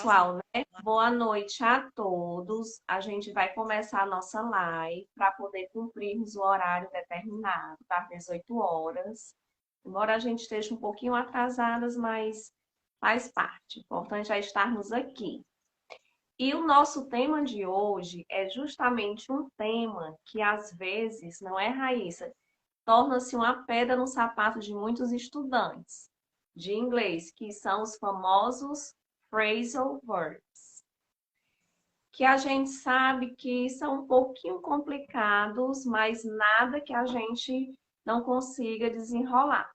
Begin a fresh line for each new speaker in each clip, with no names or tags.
pessoal, né? Boa noite a todos. A gente vai começar a nossa live para poder cumprirmos o horário determinado, das 18 horas. Embora a gente esteja um pouquinho atrasadas, mas faz parte. O importante é estarmos aqui. E o nosso tema de hoje é justamente um tema que às vezes, não é, Raíssa, torna-se uma pedra no sapato de muitos estudantes de inglês, que são os famosos phrasal verbs, que a gente sabe que são um pouquinho complicados, mas nada que a gente não consiga desenrolar.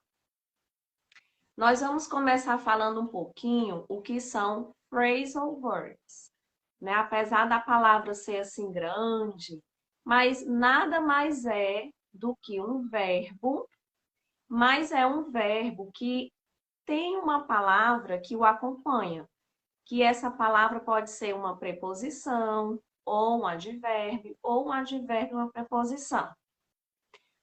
Nós vamos começar falando um pouquinho o que são phrasal verbs, né? Apesar da palavra ser assim grande, mas nada mais é do que um verbo, mas é um verbo que tem uma palavra que o acompanha, que essa palavra pode ser uma preposição, ou um advérbio e uma preposição.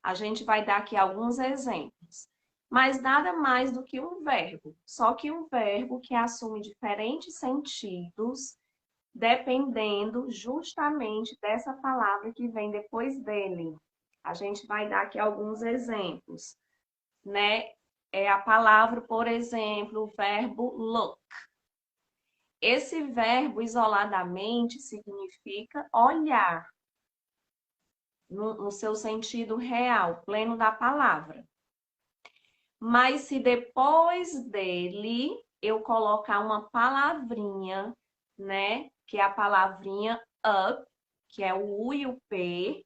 A gente vai dar aqui alguns exemplos. Mas nada mais do que um verbo, só que um verbo que assume diferentes sentidos, dependendo justamente dessa palavra que vem depois dele. A gente vai dar aqui alguns exemplos, né? É a palavra, por exemplo, o verbo look. Esse verbo isoladamente significa olhar, no seu sentido real, pleno da palavra. Mas se depois dele eu colocar uma palavrinha, né, que é a palavrinha up, que é o U e o P,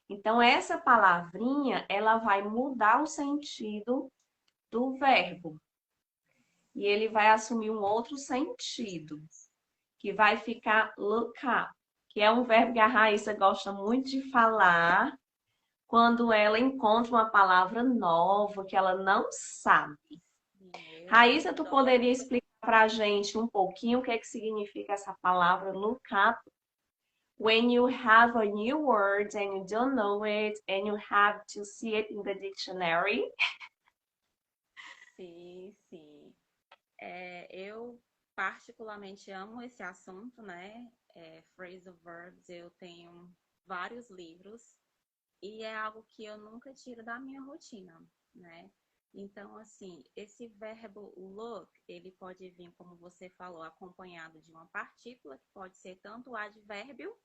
então essa palavrinha, ela vai mudar o sentido do verbo. E ele vai assumir um outro sentido, que vai ficar look up, que é um verbo que a Raíssa gosta muito de falar quando ela encontra uma palavra nova que ela não sabe.
Eu
Raíssa, tu
adoro.
poderia explicar para a gente um pouquinho o que é que significa essa palavra look up? When you have a new word and you don't know it and you have to see it in the dictionary.
Sim, sim. Eu particularmente amo esse assunto, né? Phrasal verbs, eu tenho vários livros e é algo que eu nunca tiro da minha rotina, né? Então, assim, esse verbo look, ele pode vir, como você falou, acompanhado de uma partícula, que pode ser tanto o advérbio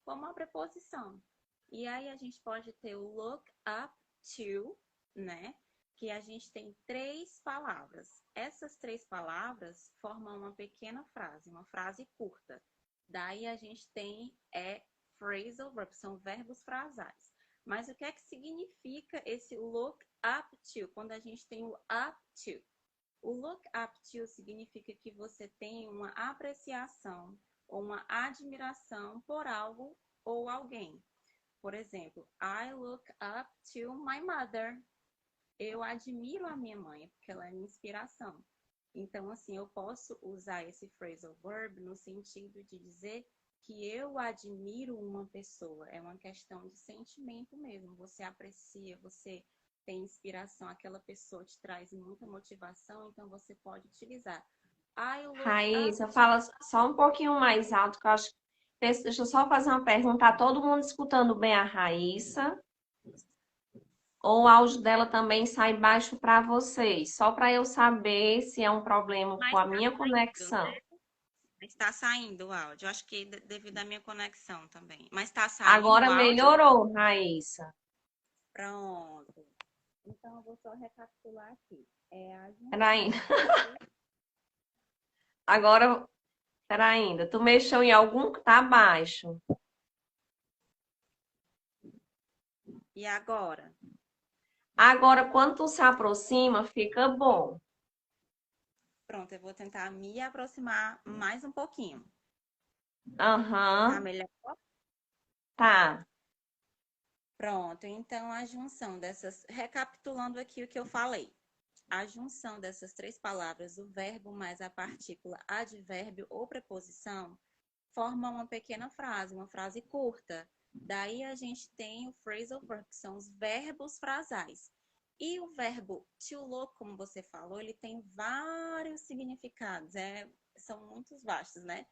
como a preposição. E aí a gente pode ter o look up to, né? Que a gente tem três palavras. Essas três palavras formam uma pequena frase, uma frase curta. Daí a gente tem phrasal verbs, são verbos frasais. Mas o que é que significa esse look up to, quando a gente tem o up to? O look up to significa que você tem uma apreciação ou uma admiração por algo ou alguém. Por exemplo, I look up to my mother. Eu admiro a minha mãe, porque ela é minha inspiração. Então, assim, eu posso usar esse phrasal verb no sentido de dizer que eu admiro uma pessoa. É uma questão de sentimento mesmo. Você aprecia, você tem inspiração, aquela pessoa te traz muita motivação, então você pode utilizar. I look up
Raíssa,
to...
fala só um pouquinho mais alto, que eu acho. Deixa eu só fazer uma pergunta. Tá todo mundo escutando bem a Raíssa? Ou o áudio dela também sai baixo para vocês? Só para eu saber se é um problema com
Mas
a
está
minha
saindo,
conexão.
né? Está saindo o áudio. Eu acho que devido à minha conexão também. Mas está saindo o
Agora
áudio?
melhorou, Raíssa.
Pronto. Então, eu vou só recapitular aqui. É a
Peraí.
junção desse...
Agora, peraí ainda. Tu mexeu em algum que tá baixo.
E agora?
Agora, quando tu se aproxima, fica bom.
Pronto, eu vou tentar me aproximar mais um pouquinho. Tá
Aham,
melhor?
tá.
Pronto, então a junção dessas... Recapitulando aqui o que eu falei. A junção dessas três palavras, o verbo mais a partícula advérbio ou preposição, forma uma pequena frase, uma frase curta. Daí a gente tem o phrasal verb, que são os verbos frasais. E o verbo to look, como você falou, ele tem vários significados. são muito vastos, né?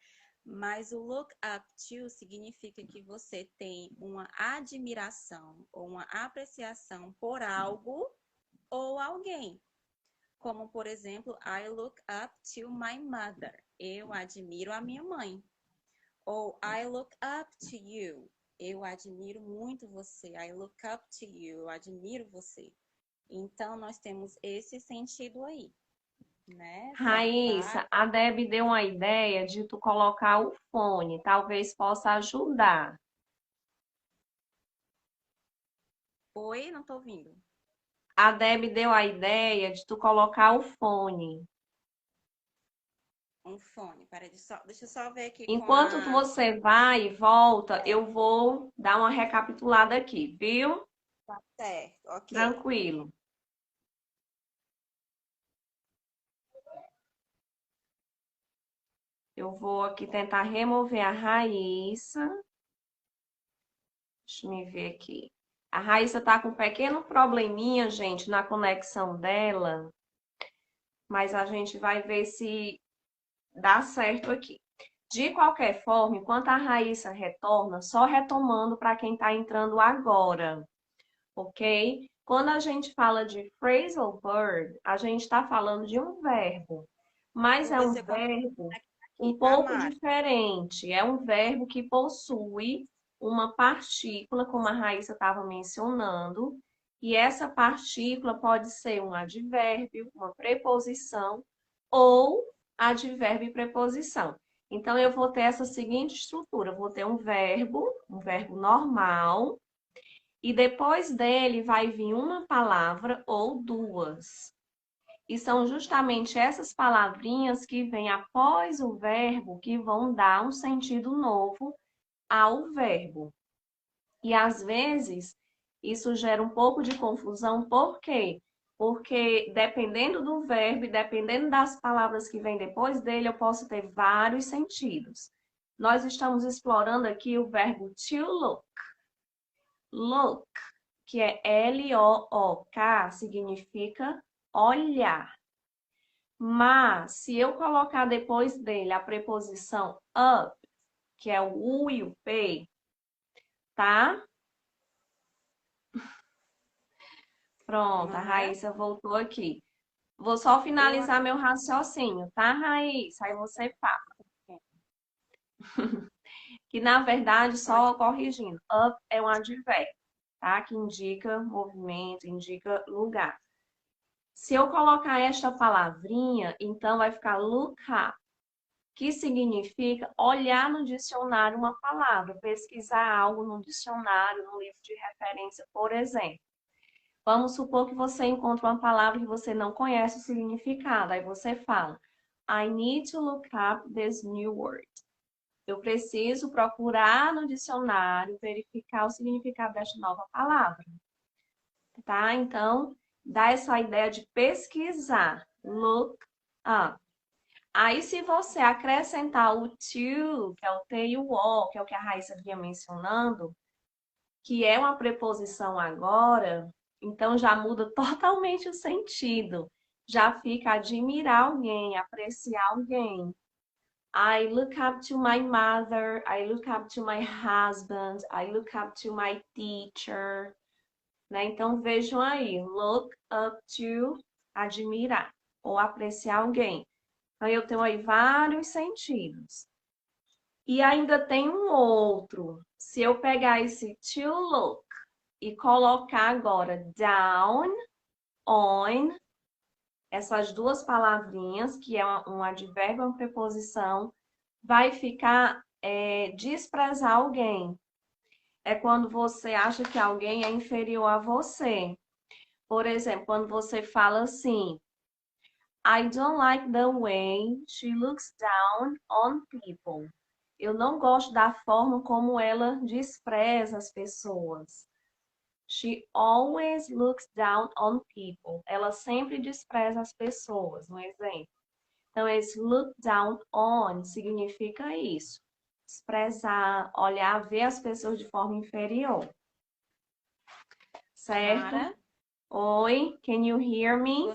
Mas o look up to significa que você tem uma admiração ou uma apreciação por algo ou alguém. Como, por exemplo, I look up to my mother. Eu admiro a minha mãe. Ou I look up to you. Eu admiro muito você. I look up to you. Eu admiro você. Então, nós temos esse sentido aí, né? São
Raíssa,
vários.
a Deb deu uma ideia de tu colocar o fone, talvez possa ajudar.
Oi, não tô ouvindo.
A Deb deu a ideia de tu colocar o fone.
Um fone. Peraí, deixa eu só ver aqui com
Enquanto
a.
você vai e volta,
É,
eu vou dar uma recapitulada aqui, viu?
tá certo, ok.
Tranquilo. Eu vou aqui tentar remover a Raíssa. Deixa eu ver aqui. A Raíssa tá com um pequeno probleminha, gente, na conexão dela, mas a gente vai ver se dá certo aqui. De qualquer forma, enquanto a Raíssa retorna, só retomando para quem está entrando agora, ok? Quando a gente fala de phrasal verb, a gente está falando de um verbo, mas
Vou
é
ver
um
se eu consigo
verbo
aqui,
um
tá,
pouco
Mari?
diferente. É um verbo que possui uma partícula, como a Raíssa estava mencionando, e essa partícula pode ser um advérbio, uma preposição ou advérbio e preposição. Então, eu vou ter essa seguinte estrutura: eu vou ter um verbo normal, e depois dele vai vir uma palavra ou duas. E são justamente essas palavrinhas que vêm após o verbo que vão dar um sentido novo ao verbo. E às vezes isso gera um pouco de confusão, por quê? Porque dependendo do verbo e dependendo das palavras que vêm depois dele, eu posso ter vários sentidos. Nós estamos explorando aqui o verbo to look. Look, que é L-O-O-K, significa olhar. Mas, se eu colocar depois dele a preposição up, que é o U e o P, tá? Pronto, a
Mara,
Raíssa voltou aqui. Vou só
eu
finalizar meu raciocínio, tá, Raíssa? Aí você fala. Que, na verdade,
pode.
só corrigindo, up é um advérbio, tá? Que indica movimento, indica lugar. Se eu colocar esta palavrinha, então vai ficar look up, que significa olhar no dicionário uma palavra, pesquisar algo no dicionário, no livro de referência, por exemplo. Vamos supor que você encontra uma palavra que você não conhece o significado, aí você fala: I need to look up this new word. Eu preciso procurar no dicionário, verificar o significado desta nova palavra, tá? Então, dá essa ideia de pesquisar, look up. Aí, se você acrescentar o to, que é o T e o O, que é o que a Raíssa vinha mencionando, que é uma preposição agora, então já muda totalmente o sentido. Já fica admirar alguém, apreciar alguém. I look up to my mother, I look up to my husband, I look up to my teacher, né? Então vejam aí, look up to, admirar ou apreciar alguém. Então eu tenho aí vários sentidos. E ainda tem um outro. Se eu pegar esse to look e colocar agora down, on, essas duas palavrinhas, que é um advérbio, uma preposição, vai ficar desprezar alguém. É quando você acha que alguém é inferior a você. Por exemplo, quando você fala assim, I don't like the way she looks down on people. Eu não gosto da forma como ela despreza as pessoas. She always looks down on people. Ela sempre despreza as pessoas, um exemplo. Então, esse look down on significa isso. Desprezar, olhar, ver as pessoas de forma inferior. Certo?
Mara?
Oi, can you hear me?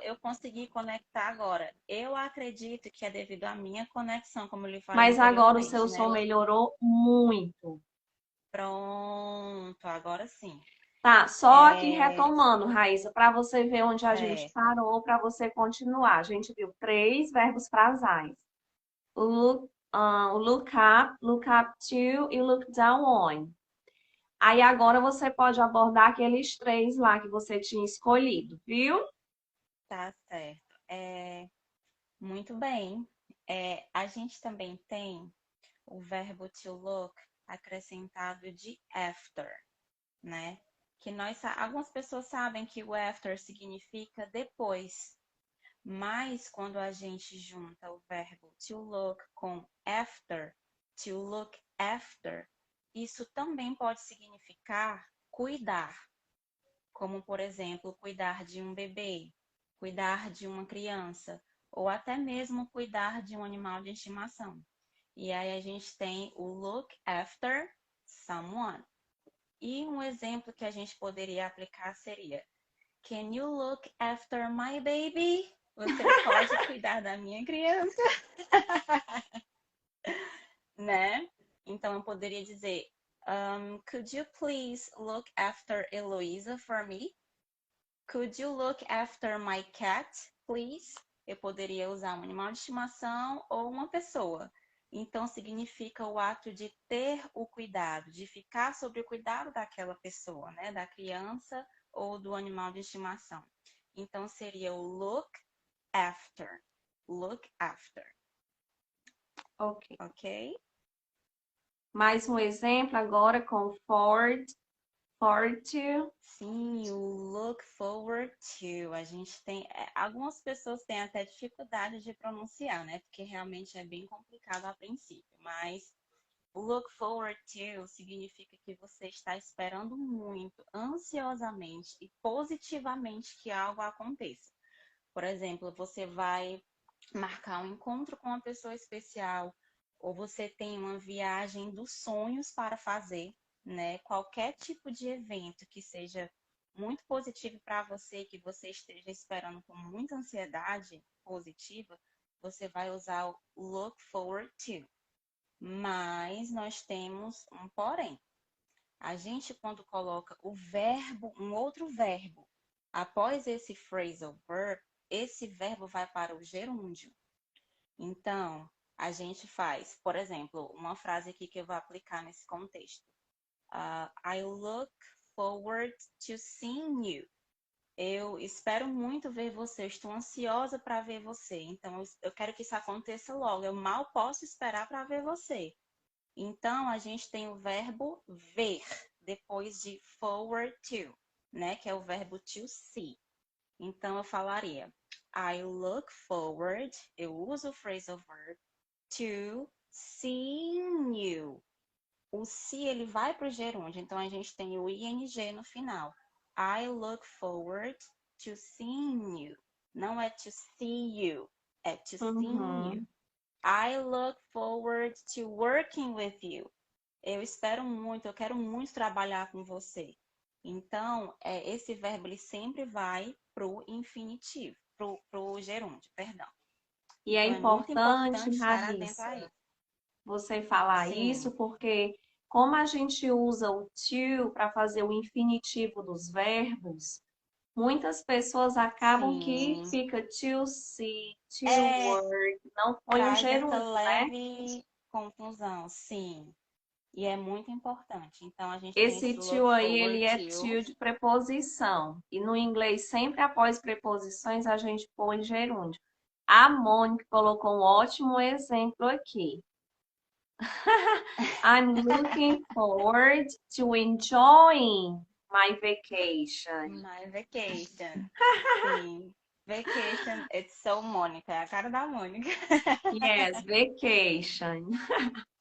Eu consegui conectar agora. Eu acredito que é devido à minha conexão, como eu lhe falei
Mas agora o seu
anteriormente, né?
som melhorou muito.
Pronto, agora sim.
Tá, só aqui
É,
retomando, Raíssa, para você ver onde a gente
certo.
parou, para você continuar. A gente viu três verbos frasais. O look up to e o look down on. Aí agora você pode abordar aqueles três lá que você tinha escolhido, viu?
Tá certo. Muito bem. A gente também tem o verbo to look acrescentado de after, né? Algumas pessoas sabem que o after significa depois, mas quando a gente junta o verbo to look com after, to look after, isso também pode significar cuidar, como por exemplo, cuidar de um bebê, cuidar de uma criança, ou até mesmo cuidar de um animal de estimação. E aí a gente tem o look after someone. E um exemplo que a gente poderia aplicar seria: Can you look after my baby? Você pode cuidar da minha criança, né? Então eu poderia dizer: Could you please look after Eloisa for me? Could you look after my cat, please? Eu poderia usar um animal de estimação ou uma pessoa. Então, significa o ato de ter o cuidado, de ficar sobre o cuidado daquela pessoa, né? Da criança ou do animal de estimação. Então, seria o look after. Look after,
Ok.
ok?
Mais um exemplo agora com forward to.
Sim, o look forward to. A gente tem. Algumas pessoas têm até dificuldade de pronunciar, né? Porque realmente é bem complicado a princípio. Mas o look forward to significa que você está esperando muito, ansiosamente e positivamente que algo aconteça. Por exemplo, você vai marcar um encontro com uma pessoa especial, ou você tem uma viagem dos sonhos para fazer, né? Qualquer tipo de evento que seja muito positivo para você, que você esteja esperando com muita ansiedade positiva, você vai usar o look forward to. Mas nós temos um porém. A gente, quando coloca o verbo, um outro verbo, após esse phrasal verb, esse verbo vai para o gerúndio. Então, a gente faz, por exemplo, uma frase aqui que eu vou aplicar nesse contexto. I look forward to seeing you. Eu espero muito ver você, eu estou ansiosa para ver você. Então, eu quero que isso aconteça logo. Eu mal posso esperar para ver você. Então, a gente tem o verbo ver, depois de forward to, né? Que é o verbo to see. Então, eu falaria, I look forward, eu uso o phrasal verb, to seeing you. O see, ele vai para o gerúndio, então a gente tem o ing no final. I look forward to seeing you. Não é to see you, é to seeing you.
Uhum.
I look forward to working with you. Eu espero muito, eu quero muito trabalhar com você. Então, esse verbo ele sempre vai para o infinitivo, para o gerúndio, perdão.
E é
Então, é muito
importante,
importante estar atento a
Raíssa,
isso.
você falar
Sim,
isso, porque como a gente usa o to para fazer o infinitivo dos verbos, muitas pessoas acabam que
sim.
fica to see, to
É,
work, não põe o
traz essa
gerúndio, né?
leve confusão, sim. E é muito importante. Então, a gente tem
Esse
esse look
to aí,
forward
ele é
to.
to de preposição. E no inglês, sempre após preposições, a gente põe gerúndio. A Mônica colocou um ótimo exemplo aqui. I'm looking forward to enjoying my vacation.
My vacation. Sim. Vacation, it's so Mônica. É a cara da Mônica.
Yes, vacation.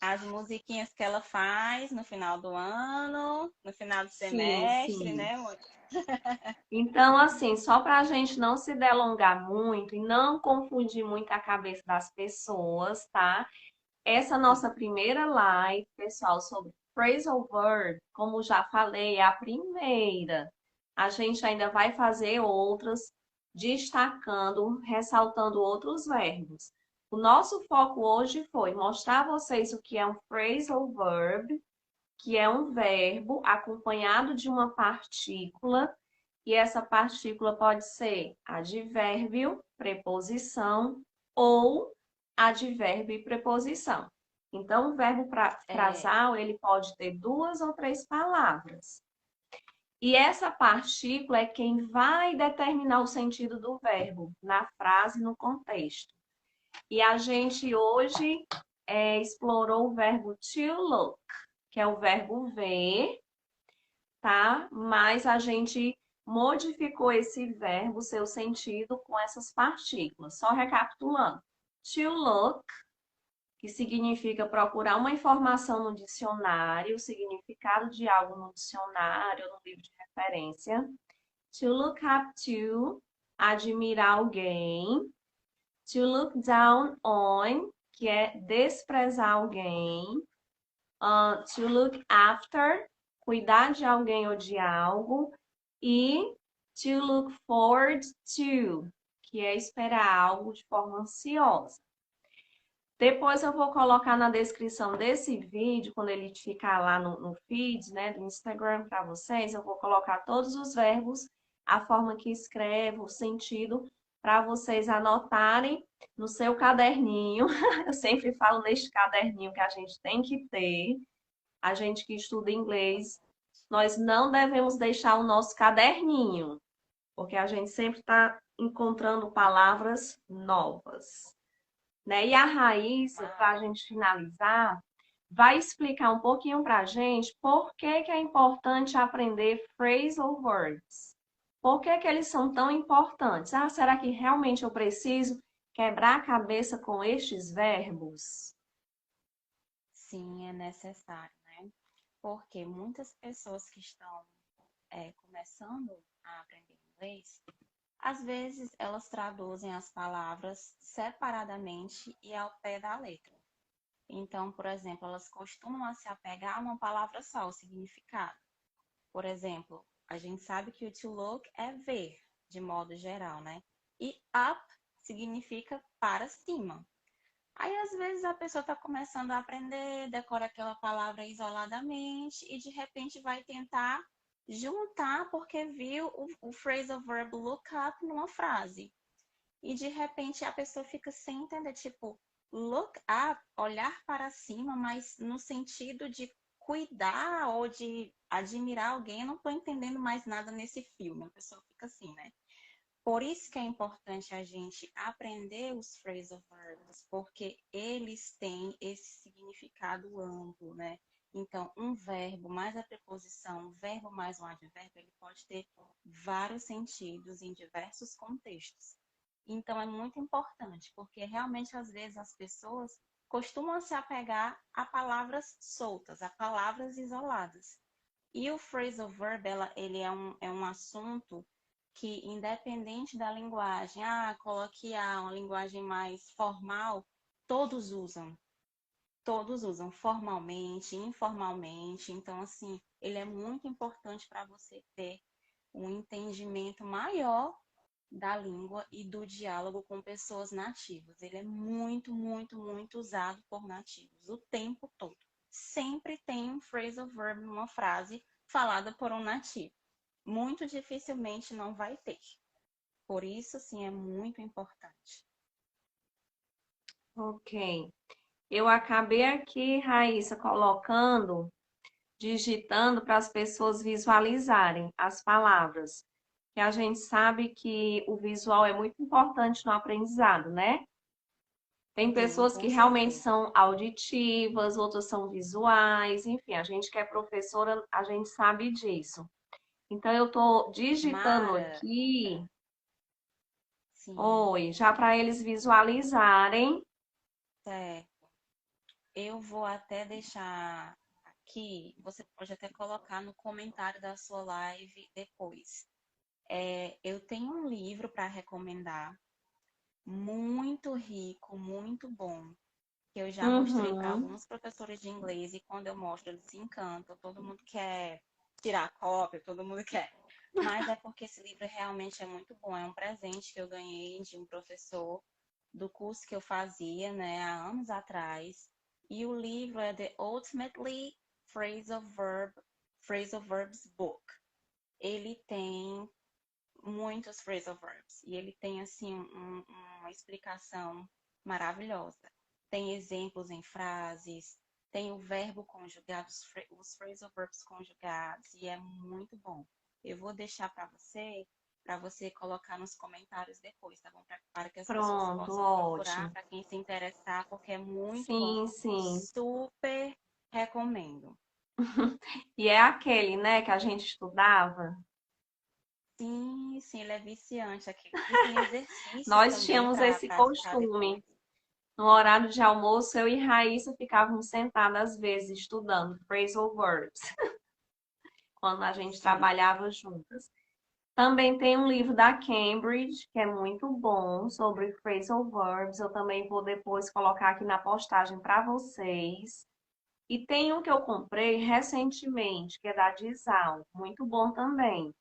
As musiquinhas que ela faz no final do ano, no final do
Sim,
semestre,
sim.
né, Mônica?
Então, assim, só para a gente não se delongar muito e não confundir muito a cabeça das pessoas, tá? Essa
Sim.
nossa primeira live, pessoal, sobre phrasal verb, como já falei, é a primeira. a gente ainda vai fazer outras, destacando, ressaltando outros verbos. O nosso foco hoje foi mostrar a vocês o que é um phrasal verb, que é um verbo acompanhado de uma partícula, e essa partícula pode ser advérbio, preposição ou advérbio e preposição. Então, o verbo frasal, ele pode ter duas ou três palavras. E essa partícula é quem vai determinar o sentido do verbo na frase, no contexto. E a gente hoje explorou o verbo to look, que é o verbo ver, tá? Mas a gente modificou esse verbo, seu sentido, com essas partículas. Só recapitulando. To look, que significa procurar uma informação no dicionário, o significado de algo no dicionário ou no livro de referência. To look up to, admirar alguém. To look down on, que é desprezar alguém. To look after, cuidar de alguém ou de algo. E to look forward to, que é esperar algo de forma ansiosa. Depois eu vou colocar na descrição desse vídeo, quando ele ficar lá no feed, né, do Instagram para vocês, eu vou colocar todos os verbos, a forma que escreve, o sentido, para vocês anotarem no seu caderninho. Eu sempre falo neste caderninho que a gente tem que ter. A gente que estuda inglês, nós não devemos deixar o nosso caderninho, porque a gente sempre está encontrando palavras novas, né? E a Raíssa, para a gente finalizar, vai explicar um pouquinho para a gente por que que é importante aprender phrasal verbs. Por que que eles são tão importantes? Ah, será que realmente eu preciso quebrar a cabeça com estes verbos?
Sim, é necessário, né? Porque muitas pessoas que estão começando a aprender inglês, às vezes elas traduzem as palavras separadamente e ao pé da letra. Então, por exemplo, elas costumam a se apegar a uma palavra só, o significado. Por exemplo, a gente sabe que o to look é ver, de modo geral, né? E up significa para cima. Aí, às vezes, a pessoa está começando a aprender, decora aquela palavra isoladamente e, de repente, vai tentar juntar porque viu o phrasal verb look up numa frase. E, de repente, a pessoa fica sem entender, tipo, look up, olhar para cima, mas no sentido de cuidar ou de admirar alguém. Eu não estou entendendo mais nada nesse filme. A pessoa fica assim, né? Por isso que é importante a gente aprender os phrasal verbs, porque eles têm esse significado amplo, né? Então, um verbo mais a preposição, um verbo mais um advérbio, ele pode ter vários sentidos em diversos contextos. Então, é muito importante, porque realmente, às vezes, as pessoas costumam se apegar a palavras soltas, a palavras isoladas. E o phrasal verb, ele é um assunto que, independente da linguagem, coloquial, uma linguagem mais formal, todos usam. Todos usam formalmente, informalmente. Então, assim, ele é muito importante para você ter um entendimento maior da língua e do diálogo com pessoas nativas. Ele é muito, muito, muito usado por nativos o tempo todo. Sempre tem um phrasal verb numa frase falada por um nativo. Muito dificilmente não vai ter. Por isso, sim, é muito importante.
Ok. Eu acabei aqui, Raíssa, colocando, digitando para as pessoas visualizarem as palavras. Que a gente sabe que o visual é muito importante no aprendizado, né? Tem
Sim,
pessoas que
com
realmente
certeza.
são auditivas, outras são visuais, enfim, a gente que é professora, a gente sabe disso. Então, eu estou digitando
Mara,
aqui,
sim,
oi, já para eles visualizarem.
certo. Eu vou até deixar aqui, você pode até colocar no comentário da sua live depois. Eu tenho um livro para recomendar, muito rico, muito bom, que eu já mostrei para
Uhum.
alguns professores de inglês e quando eu mostro eles se encantam, todo mundo quer tirar cópia, todo mundo quer. Mas é porque esse livro realmente é muito bom. É um presente que eu ganhei de um professor do curso que eu fazia, né, há anos atrás. E o livro é The Ultimately Phrasal Verbs Book. Ele tem muitos phrasal verbs e ele tem assim uma explicação maravilhosa. Tem exemplos em frases, tem o verbo conjugado, os phrasal verbs conjugados e é muito bom. Eu vou deixar para você colocar nos comentários depois, tá bom? Para que as pessoas
Pronto,
possam procurar,
ótimo.
para quem se interessar, porque é muito bom.
Sim, sim.
Super recomendo.
E é aquele, né, que a gente estudava.
Sim, sim, ele é viciante aqui. E tem exercícios
Nós
também
tínhamos
para
esse
praticar
costume.
depois.
No horário de almoço, eu e Raíssa ficávamos sentadas às vezes estudando phrasal verbs, quando a gente
Sim.
trabalhava juntas. Também tem um livro da Cambridge, que é muito bom, sobre phrasal verbs. Eu também vou depois colocar aqui na postagem para vocês. E tem um que eu comprei recentemente, que é da Dizal, muito bom também.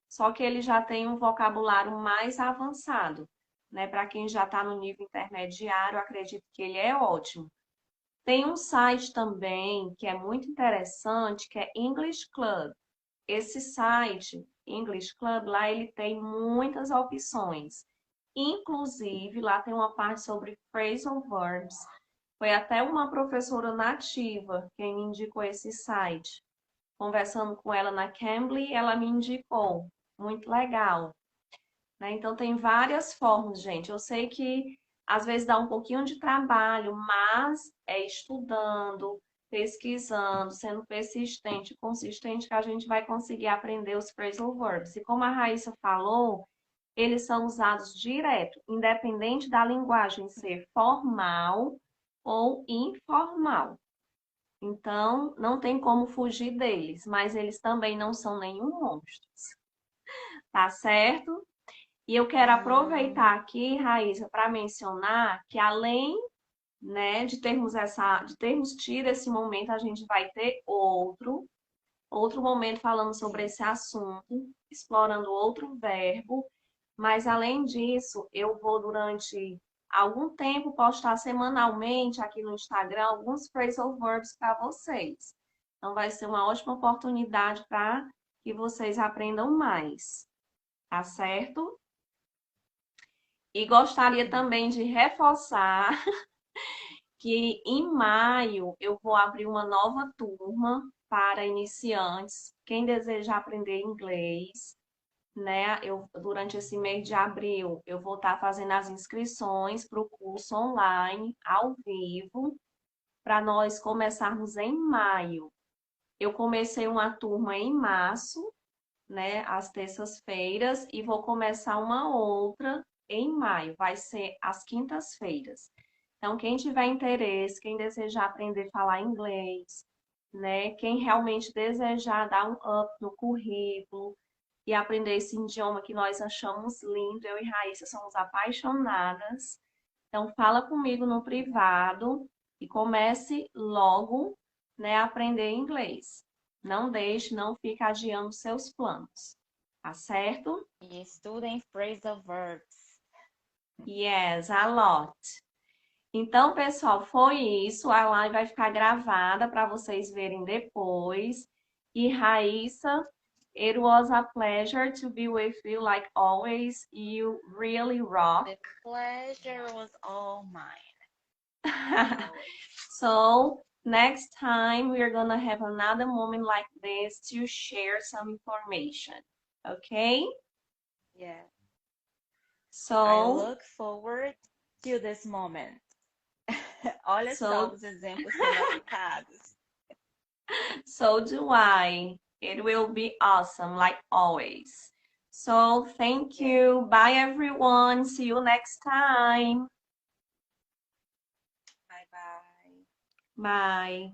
Só que ele já tem um vocabulário mais avançado, né? Para quem já está no nível intermediário, eu acredito que ele é ótimo. Tem um site também que é muito interessante, que é English Club. Esse site, English Club, lá ele tem muitas opções. Inclusive, lá tem uma parte sobre phrasal verbs. Foi até uma professora nativa quem me indicou esse site. Conversando com ela na Cambly, ela me indicou. Muito legal, né? Então tem várias formas, gente. Eu sei que às vezes dá um pouquinho de trabalho, mas é estudando, pesquisando, sendo persistente, consistente que a gente vai conseguir aprender os phrasal verbs. E como a Raíssa falou, eles são usados direto, independente da linguagem ser formal ou informal. Então, não tem como fugir deles, mas eles também não são nenhum monstro, tá certo? E eu quero
Hum,
aproveitar aqui, Raíssa, para mencionar que além, né, de termos tido esse momento, a gente vai ter outro momento falando sobre
sim.
esse assunto, explorando outro verbo, mas além disso, eu vou durante algum tempo postar semanalmente aqui no Instagram alguns phrasal verbs para vocês. Então vai ser uma ótima oportunidade para que vocês aprendam mais, tá certo? E gostaria
Sim.
também de reforçar que em maio eu vou abrir uma nova turma para iniciantes. Quem deseja aprender inglês, né? Durante esse mês de abril, eu vou estar fazendo as inscrições para o curso online, ao vivo, para nós começarmos em maio. Eu comecei uma turma em março, né, às terças-feiras, e vou começar uma outra em maio, vai ser às quintas-feiras. Então, quem tiver interesse, quem desejar aprender a falar inglês, né, quem realmente desejar dar um up no currículo e aprender esse idioma que nós achamos lindo, eu e Raíssa somos apaixonadas. Então, fala comigo no privado e comece logo, né, a aprender inglês. Não deixe, não fique adiando seus planos. Tá certo?
E estudem phrasal verbs.
Yes, a lot. Então, pessoal, foi isso. A live vai ficar gravada para vocês verem depois. E Raíssa, it was a pleasure to be with you like always. You really rock.
The pleasure was all mine, as always.
So next time we're gonna have another moment like this to share some information. Okay?
Yeah. I
So
look forward to this moment. Olha só
so
os exemplos sendo aplicados.
so do I. It will be awesome like always. So thank
Yeah.
you. Bye everyone. See you next time.
Bye bye.
Bye.